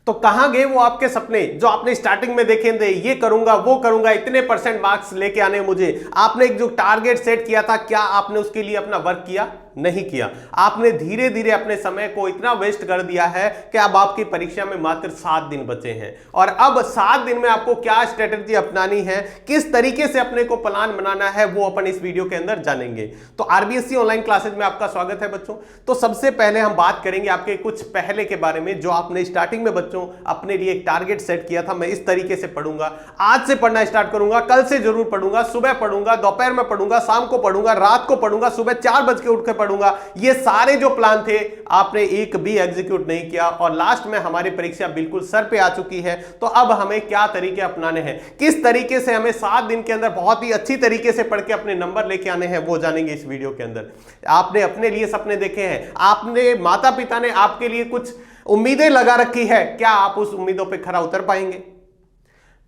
तो कहां गए वो आपके सपने जो आपने स्टार्टिंग में देखे थे, ये करूंगा वो करूंगा, इतने % मार्क्स लेके आने मुझे। आपने एक जो टारगेट सेट किया था, क्या आपने उसके लिए अपना वर्क किया? नहीं किया। आपने धीरे धीरे अपने समय को इतना वेस्ट कर दिया है कि अब आपकी परीक्षा में मात्र 7 दिन बचे हैं। और अब 7 दिन में आपको क्या स्ट्रेटेजी अपनानी है, किस तरीके से अपने को प्लान बनाना है, वो अपन इस वीडियो के अंदर जानेंगे। तो आरबीएससी ऑनलाइन क्लासेज में आपका स्वागत है बच्चों। तो सबसे पहले हम बात करेंगे आपके कुछ पहले के बारे में, जो आपने स्टार्टिंग में बच्चों अपने लिए एक टारगेट सेट किया था। मैं इस तरीके से पढ़ूंगा, आज से पढ़ना स्टार्ट करूंगा, कल से जरूर पढ़ूंगा, सुबह पढ़ूंगा, दोपहर में पढ़ूंगा, शाम को पढ़ूंगा, रात को पढ़ूंगा, सुबह 4 बजे उठ कर पढ़ूंगा। ये सारे जो प्लान थे आपने एक भी एग्जीक्यूट नहीं किया और लास्ट में हमारी परीक्षा बिल्कुल सर पे आ चुकी है। तो अब हमें क्या तरीके अपनाने हैं, किस तरीके से हमें 7 दिन के अंदर बहुत ही अच्छी तरीके से पढ़ के अपने नंबर लेके आने हैं, वो जानेंगे इस वीडियो के अंदर। आपने अपने लिए सपने देखे हैं, आपने माता पिता ने आपके लिए कुछ उम्मीदें लगा रखी है, क्या आप उस उम्मीदों पे खरा उतर पाएंगे?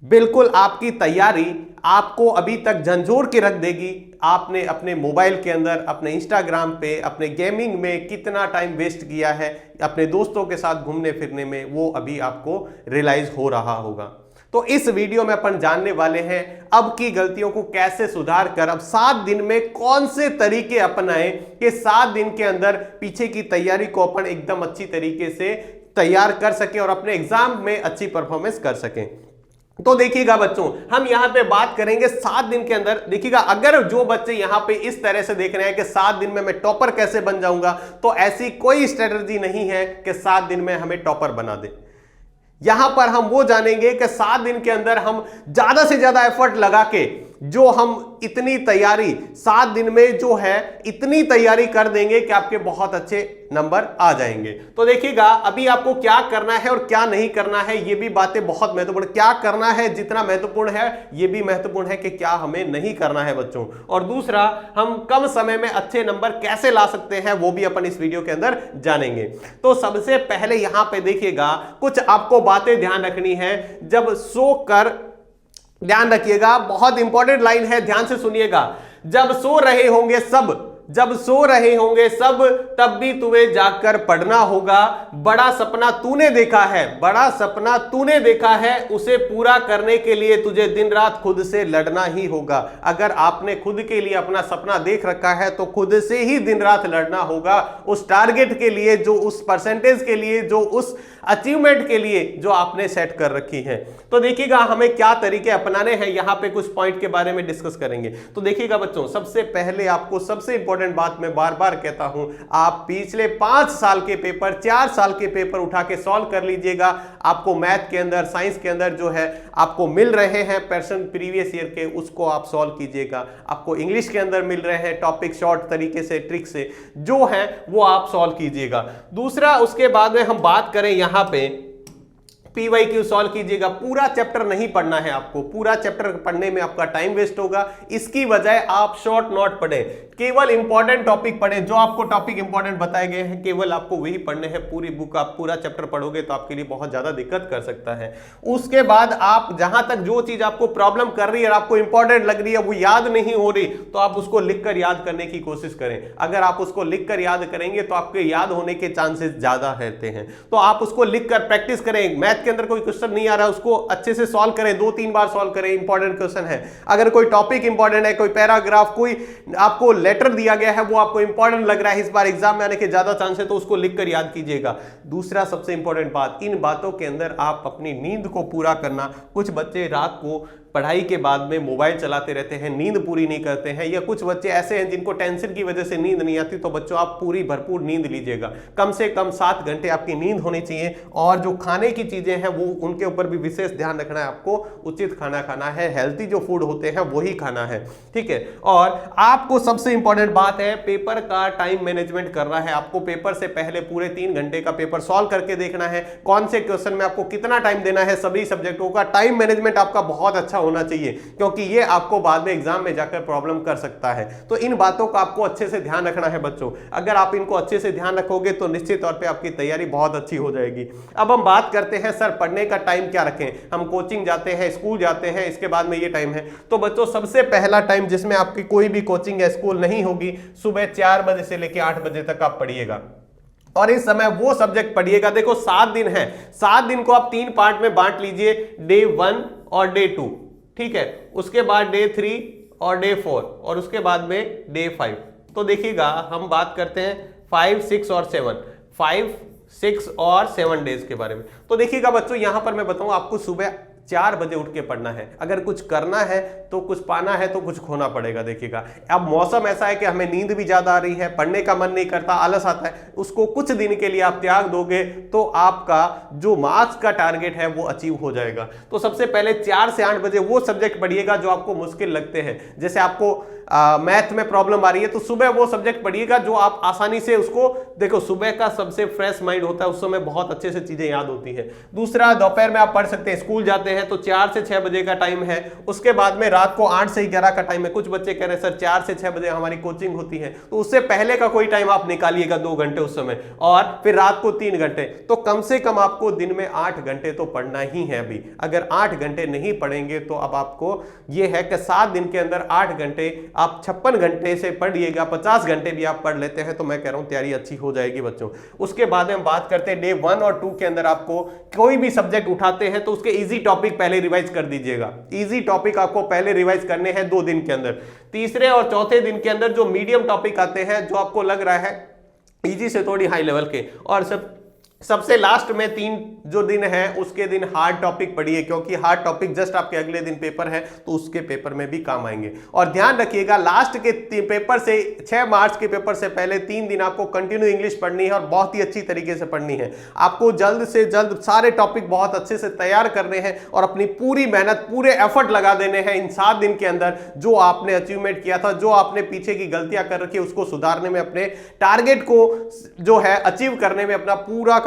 बिल्कुल आपकी तैयारी आपको अभी तक झंझोर के रख देगी। आपने अपने मोबाइल के अंदर, अपने इंस्टाग्राम पे, अपने गेमिंग में कितना टाइम वेस्ट किया है, अपने दोस्तों के साथ घूमने फिरने में, वो अभी आपको रियलाइज हो रहा होगा। तो इस वीडियो में अपन जानने वाले हैं अब की गलतियों को कैसे सुधार कर अब 7 दिन में कौन से तरीके अपनाएं कि 7 दिन के अंदर पीछे की तैयारी को अपन एकदम अच्छी तरीके से तैयार कर सकें और अपने एग्जाम में अच्छी परफॉर्मेंस कर सकें। तो देखिएगा बच्चों, हम यहां पे बात करेंगे 7 दिन के अंदर। देखिएगा, अगर जो बच्चे यहां पे इस तरह से देख रहे हैं कि 7 दिन में मैं टॉपर कैसे बन जाऊंगा, तो ऐसी कोई स्ट्रेटजी नहीं है कि 7 दिन में हमें टॉपर बना दे। यहां पर हम वो जानेंगे कि 7 दिन के अंदर हम ज्यादा से ज्यादा एफर्ट लगा के जो हम इतनी तैयारी 7 दिन में जो है इतनी तैयारी कर देंगे कि आपके बहुत अच्छे नंबर आ जाएंगे। तो देखिएगा, अभी आपको क्या करना है और क्या नहीं करना है, ये भी बातें बहुत महत्वपूर्ण। क्या करना है जितना महत्वपूर्ण है, ये भी महत्वपूर्ण है कि क्या हमें नहीं करना है बच्चों। और दूसरा, हम कम समय में अच्छे नंबर कैसे ला सकते हैं, वो भी अपन इस वीडियो के अंदर जानेंगे। तो सबसे पहले यहां पे देखिएगा, कुछ आपको बातें ध्यान रखनी है। जब सो कर, ध्यान रखिएगा, बहुत इंपॉर्टेंट लाइन है, ध्यान से सुनिएगा। जब सो रहे होंगे सब, जब सो रहे होंगे सब, तब भी तुम्हें जागकर पढ़ना होगा। बड़ा सपना तूने देखा है, बड़ा सपना तूने देखा है, उसे पूरा करने के लिए तुझे दिन रात खुद से लड़ना ही होगा। अगर आपने खुद के लिए अपना सपना देख रखा है तो खुद से ही दिन रात लड़ना होगा, उस टारगेट के लिए, जो उस परसेंटेज के लिए, जो उस अचीवमेंट के लिए जो आपने सेट कर रखी है। तो देखिएगा, हमें क्या तरीके अपनाने हैं, यहां पे कुछ पॉइंट के बारे में डिस्कस करेंगे। तो देखिएगा बच्चों, सबसे पहले आपको सबसे इंपॉर्टेंट बात मैं बार बार कहता हूं, आप पिछले 5 साल के पेपर, 4 साल के पेपर उठा के सॉल्व कर लीजिएगा। आपको मैथ के अंदर, साइंस के अंदर जो है आपको मिल रहे हैं पर्सन प्रीवियस ईयर के, उसको आप सॉल्व कीजिएगा। आपको इंग्लिश के अंदर मिल रहे हैं टॉपिक शॉर्ट तरीके से, ट्रिक से जो है वो आप सॉल्व कीजिएगा। दूसरा, उसके बाद में हम बात करें यहां पे PYQ सॉल्व कीजिएगा। पूरा चैप्टर नहीं पढ़ना है आपको, पूरा चैप्टर पढ़ने में आपका टाइम वेस्ट होगा। इसकी बजाय आप शॉर्ट नोट पढ़ें, केवल इंपॉर्टेंट टॉपिक पढ़ें। जो आपको टॉपिक इंपॉर्टेंट बताए गए हैं केवल आपको वही पढ़ने हैं। पूरी बुक आप पूरा चैप्टर पढ़ोगे तो आपके लिए बहुत ज्यादा दिक्कत कर सकता है। उसके बाद आप जहां तक जो चीज आपको प्रॉब्लम कर रही है और आपको इंपॉर्टेंट लग रही है, वो याद नहीं हो रही, तो आप उसको लिखकर याद करने की कोशिश करें। अगर आप उसको लिखकर याद करेंगे तो आपके याद होने के चांसेस ज्यादा रहते हैं। तो आप उसको लिखकर प्रैक्टिस करें। मैथ के अंदर कोई क्वेश्चन नहीं आ रहा, उसको अच्छे से सॉल्व करें, 2-3 बार सॉल्व करें, इंपॉर्टेंट क्वेश्चन है। अगर कोई टॉपिक इंपॉर्टेंट है, कोई पैराग्राफ, कोई आपको लेटर दिया गया है, वो आपको इंपॉर्टेंट लग रहा है, इस बार एग्जाम में आने के ज्यादा चांस है, तो उसको लिखकर याद कीजिएगा। दूसरा सबसे इंपॉर्टेंट बात, इन बातों के अंदर आप अपनी नींद को पूरा करना। कुछ बच्चे रात को पढ़ाई के बाद में मोबाइल चलाते रहते हैं, नींद पूरी नहीं करते हैं, या कुछ बच्चे ऐसे हैं जिनको टेंशन की वजह से नींद नहीं आती। तो बच्चों, आप पूरी भरपूर नींद लीजिएगा। कम से कम 7 घंटे आपकी नींद होनी चाहिए। और जो खाने की चीजें हैं वो उनके ऊपर भी विशेष ध्यान रखना है। आपको उचित खाना खाना है, हेल्थी जो फूड होते हैं वही खाना है, ठीक है। और आपको सबसे इंपॉर्टेंट बात है, पेपर का टाइम मैनेजमेंट करना है। आपको पेपर से पहले पूरे 3 घंटे का पेपर सॉल्व करके देखना है, कौन से क्वेश्चन में आपको कितना टाइम देना है। सभी सब्जेक्टों का टाइम मैनेजमेंट आपका बहुत अच्छा होना चाहिए, क्योंकि ये आपको बाद में एग्जाम में जाकर प्रॉब्लम कर सकता है। तो इन बातों का आपको अच्छे से ध्यान रखना है बच्चों। अगर आप इनको अच्छे से ध्यान रखोगे तो निश्चित तौर पे आपकी तैयारी बहुत अच्छी हो जाएगी। अब हम बात करते हैं, सर पढ़ने का टाइम क्या रखें। हम कोचिंग जाते हैं, स्कूल जाते हैं, इसके बाद में ये टाइम है। तो बच्चों, सबसे पहला टाइम जिसमें आपकी कोई भी कोचिंग या स्कूल नहीं होगी, सुबह 4 बजे से लेकर 8 बजे तक आप पढ़िएगा। और इस समय वो सब्जेक्ट पढ़िएगा। देखो 7 दिन है, 7 दिन को आप 3 पार्ट में बांट लीजिए, डे 1 और डे 2, ठीक है, उसके बाद डे 3 और डे 4 और उसके बाद में डे 5। तो देखिएगा हम बात करते हैं 5, 6 और 7, 5, 6 और 7 डेज के बारे में। तो देखिएगा बच्चों, यहां पर मैं बताऊं आपको सुबह 4 बजे उठ के पढ़ना है। अगर कुछ करना है तो कुछ पाना है तो कुछ खोना पड़ेगा। देखिएगा अब मौसम ऐसा है कि हमें नींद भी ज्यादा आ रही है, पढ़ने का मन नहीं करता, आलस आता है, उसको कुछ दिन के लिए आप त्याग दोगे तो आपका जो मार्क्स का टारगेट है वो अचीव हो जाएगा। तो सबसे पहले 4 से 8 बजे वो सब्जेक्ट पढ़िएगा जो आपको मुश्किल लगते हैं। जैसे आपको मैथ में प्रॉब्लम आ रही है तो सुबह वो सब्जेक्ट पढ़िएगा जो आप आसानी से उसको, देखो सुबह का सबसे फ्रेश माइंड होता है, उस समय बहुत अच्छे से चीजें याद होती हैं। दूसरा, दोपहर में आप पढ़ सकते हैं, स्कूल जाते हैं तो 4 से 6 बजे का टाइम है। उसके बाद में रात को 8 से 11 का टाइम है। कुछ बच्चे कह रहे हैं सर 4 से 6 बजे हमारी कोचिंग होती है, तो उससे पहले का कोई टाइम आप निकालिएगा 2 घंटे उस समय, और फिर रात को 3 घंटे। तो कम से कम आपको दिन में 8 घंटे तो पढ़ना ही है। अभी अगर 8 घंटे नहीं पढ़ेंगे तो अब आपको यह है कि 7 दिन के अंदर 8 घंटे आप 56 घंटे से पढ़िएगा, 50 घंटे भी आप पढ़ लेते हैं तो मैं कह रहा हूं तैयारी अच्छी हो जाएगी बच्चों। उसके बाद हम बात करते हैं डे 1 और 2 के अंदर आपको कोई भी सब्जेक्ट उठाते हैं तो उसके इजी टॉपिक पहले रिवाइज कर दीजिएगा। इजी टॉपिक आपको पहले रिवाइज करने हैं 2 दिन के अंदर। तीसरे और चौथे दिन के अंदर जो मीडियम टॉपिक आते हैं, जो आपको लग रहा है इजी से थोड़ी हाई लेवल के, और सबसे लास्ट में 3 जो दिन है उसके दिन हार्ड टॉपिक पढ़िए, क्योंकि हार्ड टॉपिक जस्ट आपके अगले दिन पेपर है तो उसके पेपर में भी काम आएंगे। और ध्यान रखिएगा लास्ट के पेपर से 6 मार्च के पेपर से पहले 3 दिन आपको कंटिन्यू इंग्लिश पढ़नी है और बहुत ही अच्छी तरीके से पढ़नी है। आपको जल्द से जल्द सारे टॉपिक बहुत अच्छे से तैयार करने हैं और अपनी पूरी मेहनत, पूरे एफर्ट लगा देने हैं इन 7 दिन के अंदर। जो आपने अचीवमेंट किया था, जो आपने पीछे की गलतियां कर रखी है, उसको सुधारने में, अपने टारगेट को जो है अचीव करने में अपना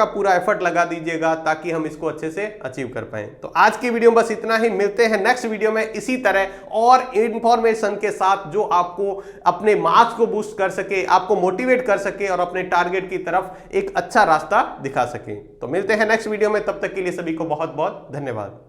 पूरा एफर्ट लगा दीजिएगा ताकि हम इसको अच्छे से अचीव कर पाएं। तो आज की वीडियो में बस इतना ही। मिलते हैं नेक्स्ट वीडियो में इसी तरह और इंफॉर्मेशन के साथ जो आपको अपने मार्क्स को बूस्ट कर सके, आपको मोटिवेट कर सके और अपने टारगेट की तरफ एक अच्छा रास्ता दिखा सके। तो मिलते हैं नेक्स्ट वीडियो में, तब तक के लिए सभी को बहुत बहुत धन्यवाद।